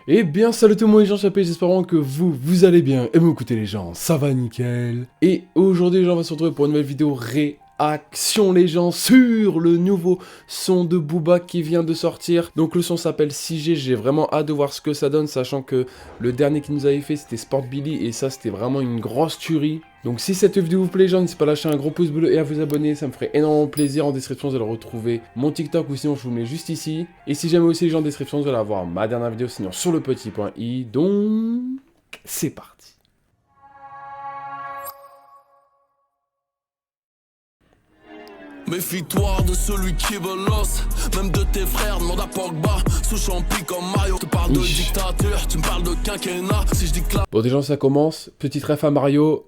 Eh bien, salut tout le monde les gens, j'espère que vous allez bien. Et vous écoutez les gens, ça va nickel. Et aujourd'hui les gens, on va se retrouver pour une nouvelle vidéo réaction les gens sur le nouveau son de Booba qui vient de sortir. Donc le son s'appelle 6G, j'ai vraiment hâte de voir ce que ça donne, sachant que le dernier qu'il nous avait fait c'était Sport Billy et ça c'était vraiment une grosse tuerie. Donc si cette vidéo vous plaît les gens, n'hésitez pas à lâcher un gros pouce bleu et à vous abonner, ça me ferait énormément plaisir. En description vous allez retrouver mon TikTok ou sinon je vous le mets juste ici. Et si jamais aussi les gens en description vous allez avoir ma dernière vidéo sinon sur le petit point i. Donc c'est parti. Méfie-toi de celui qui veut l'os. Même de tes frères, demande à Pogba. Sous champi comme Mario. Je te parle de dictature, tu me parles de quinquennat. Si je dis que Bon déjà ça commence, petite ref à Mario,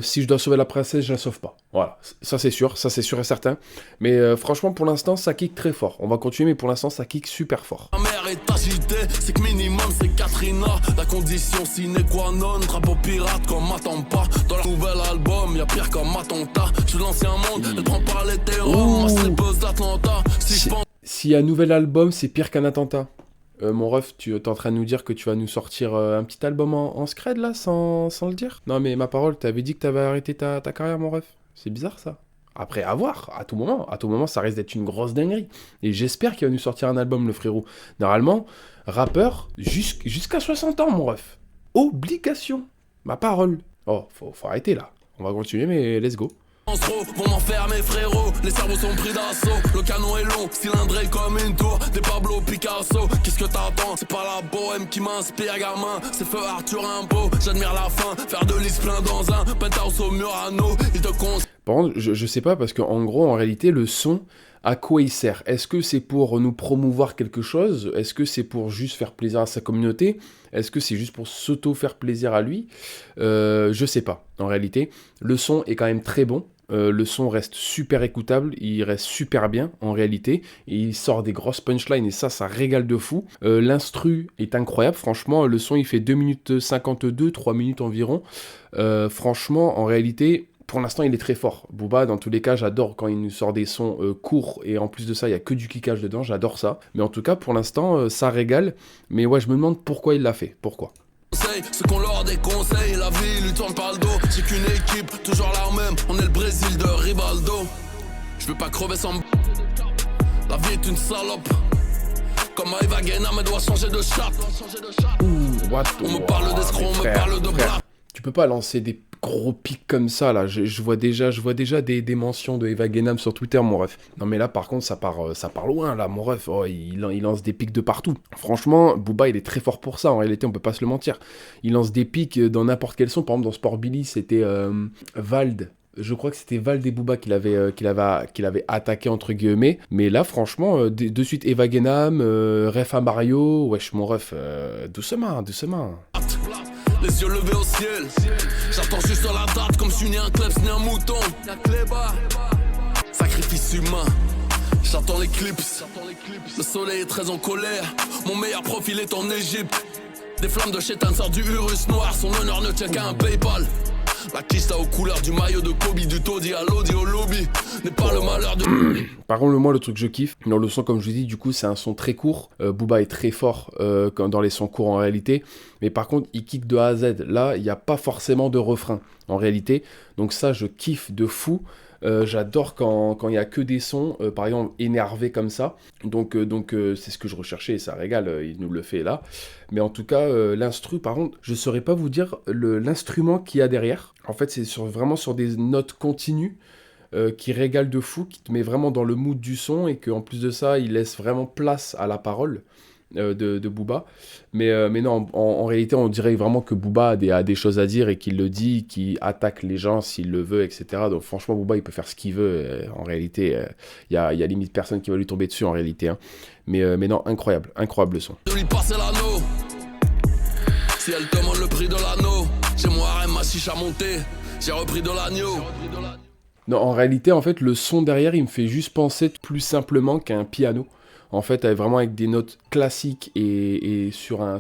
si je dois sauver la princesse, je la sauve pas. Voilà, ça c'est sûr et certain. Mais franchement pour l'instant ça kick très fort. On va continuer mais pour l'instant ça kick super fort. ma mère est agitée, c'est que minimum c'est Katrina. La condition sine qua non, drapeau pirate comme m'attend pas. Dans le nouvel album, y'a pire comme attentat. Je suis l'ancien monde, elle prend par les terrors. Ma slippeuse d'Atlanta, si je pense... S'il y a un nouvel album, c'est pire qu'un attentat. Mon ref, tu es en train de nous dire que tu vas nous sortir un petit album en scred là, sans le dire? Non mais ma parole, t'avais dit que t'avais arrêté ta carrière mon ref. C'est bizarre ça. Après, à voir, à tout moment, ça risque d'être une grosse dinguerie. Et j'espère qu'il va nous sortir un album, le frérot. Normalement, rappeur, jusqu'à 60 ans, mon ref. Obligation. Ma parole. Oh, faut arrêter là. On va continuer, mais let's go. Vont m'enfermer frérot, les cerveaux sont pris d'assaut. Le canon est long, cylindré comme une tour. Des Pablo Picasso, qu'est-ce que t'attends? C'est pas la bohème qui m'inspire gamin. C'est feu Arthur Rimbaud, j'admire la fin. Faire de l'is plein dans un penthouse au Murano. Il te conseille. Par contre, je sais pas parce qu'en gros, en réalité, le son, à quoi il sert? Est-ce que c'est pour nous promouvoir quelque chose? Est-ce que c'est pour juste faire plaisir à sa communauté? Est-ce que c'est juste pour s'auto-faire plaisir à lui? Je sais pas. En réalité, le son est quand même très bon. Le son reste super écoutable, il reste super bien en réalité, et il sort des grosses punchlines et ça régale de fou. L'instru est incroyable, franchement, le son il fait 2 minutes 52, 3 minutes environ. Franchement, en réalité... Pour l'instant, il est très fort. Booba, dans tous les cas, j'adore quand il nous sort des sons courts et en plus de ça, il n'y a que du kickage dedans. J'adore ça. Mais en tout cas, pour l'instant, ça régale. Mais ouais, je me demande pourquoi il l'a fait. Pourquoi? Ce qu'on leur déconseille, la vie lui tourne par le dos. J'ai qu'une équipe, toujours la même. On est le Brésil de Rivaldo. Je veux pas crever sans... La vie est une salope. Comme Eva Guénam, elle doit changer de chape. What? On me parle d'escroc, on me parle de bras. Tu peux pas lancer des gros pics comme ça là, je vois déjà des mentions de Eva Guénam sur Twitter mon ref. Non mais là par contre ça part loin là mon ref, oh, il lance des pics de partout. Franchement Booba il est très fort pour ça, en réalité on peut pas se le mentir. Il lance des pics dans n'importe quel son, par exemple dans Sport Billy c'était Vald. Je crois que c'était Vald et Booba qu'il avait attaqué entre guillemets. Mais là franchement de suite Eva Guénam, ref à Mario, wesh mon ref, doucement. Les yeux levés au ciel. J'attends juste la date comme si ni un klebs ni un mouton. Sacrifice humain. J'attends l'éclipse. Le soleil est très en colère. Mon meilleur profil est en Égypte. Des flammes de chétan sortent du Urus noir. Son honneur ne tient qu'à un Paypal. La kista aux couleurs du maillot de Kobe, du taudis à l'audi au lobby. N'est pas le malheur de... Par contre, moi, le truc que je kiffe, dans le son, comme je vous dis, du coup, c'est un son très court. Booba est très fort dans les sons courts en réalité. Mais par contre, il kick de A à Z. Là, il n'y a pas forcément de refrain en réalité. Donc ça, je kiffe de fou. J'adore quand il n'y a que des sons, par exemple, énervés comme ça. Donc c'est ce que je recherchais et ça régale, il nous le fait là. Mais en tout cas, l'instru, par contre, je ne saurais pas vous dire l'instrument qu'il y a derrière. En fait, c'est vraiment sur des notes continues. Qui régale de fou, qui te met vraiment dans le mood du son et qu'en plus de ça, il laisse vraiment place à la parole de Booba. Mais non, en réalité, on dirait vraiment que Booba a des choses à dire et qu'il le dit, qu'il attaque les gens s'il le veut, etc. Donc franchement, Booba, il peut faire ce qu'il veut. En réalité, il y a limite personne qui va lui tomber dessus en réalité. Hein. Mais non, incroyable le son. De lui passer l'anneau. Si elle demande le prix de l'anneau, j'ai mon harem, ma chiche à monter. J'ai repris de l'agneau. Non, en réalité, en fait, le son derrière, il me fait juste penser plus simplement qu'à un piano. En fait, vraiment avec des notes classiques et sur un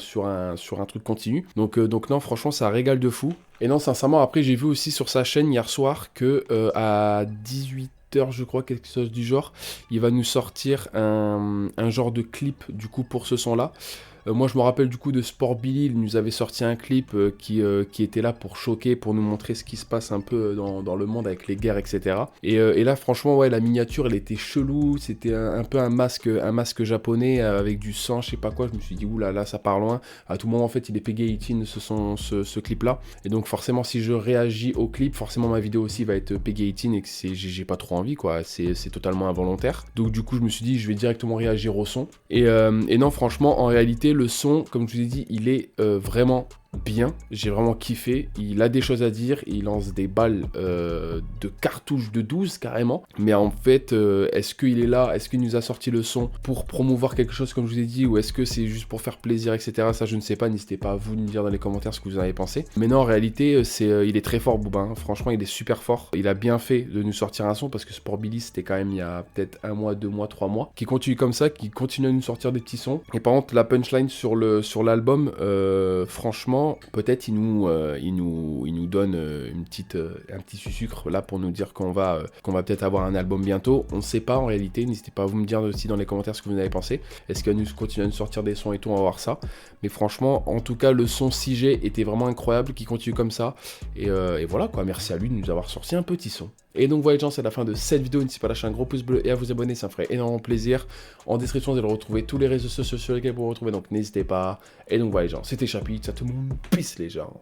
truc continu. Donc non, franchement, ça régale de fou. Et non, sincèrement, après, j'ai vu aussi sur sa chaîne hier soir que à 18h, je crois, quelque chose du genre, il va nous sortir un genre de clip, du coup, pour ce son-là. Moi je me rappelle du coup de Sport Billy, il nous avait sorti un clip qui était là pour choquer, pour nous montrer ce qui se passe un peu dans le monde avec les guerres, etc. Et là franchement ouais, la miniature elle était chelou, c'était un peu un masque japonais avec du sang, je sais pas quoi, je me suis dit oula là ça part loin. À tout moment en fait il est PG-18 ce clip là, et donc forcément si je réagis au clip, forcément ma vidéo aussi va être PG-18 et que j'ai pas trop envie quoi, c'est totalement involontaire. Donc du coup je me suis dit je vais directement réagir au son. Et non franchement en réalité le son comme je vous ai dit il est vraiment bien, j'ai vraiment kiffé, il a des choses à dire, il lance des balles de cartouches de 12 carrément, mais en fait est-ce qu'il est là, est-ce qu'il nous a sorti le son pour promouvoir quelque chose comme je vous ai dit, ou est-ce que c'est juste pour faire plaisir, etc. Ça je ne sais pas, n'hésitez pas à vous de me dire dans les commentaires ce que vous en avez pensé. Mais non en réalité il est très fort Booba, hein. Franchement il est super fort, il a bien fait de nous sortir un son parce que Sport Billy c'était quand même il y a peut-être 1 mois, 2 mois, 3 mois, qui continue comme ça, qui continue à nous sortir des petits sons. Et par contre la punchline sur l'album, franchement peut-être il nous donne un petit sucre là pour nous dire qu'on va peut-être avoir un album bientôt. On ne sait pas en réalité, n'hésitez pas à vous me dire aussi dans les commentaires ce que vous en avez pensé. Est-ce qu'il va nous continuer à nous sortir des sons et tout, on va voir ça. Mais franchement, en tout cas, le son 6G était vraiment incroyable, qui continue comme ça. Et voilà quoi, merci à lui de nous avoir sorti un petit son. Et donc voilà les gens, c'est la fin de cette vidéo, n'hésitez pas à lâcher un gros pouce bleu et à vous abonner, ça me ferait énormément plaisir. En description, vous allez retrouver tous les réseaux sociaux sur lesquels vous vous retrouvez, donc n'hésitez pas. Et donc voilà les gens, c'était Chapi, ça tout le monde, peace les gens.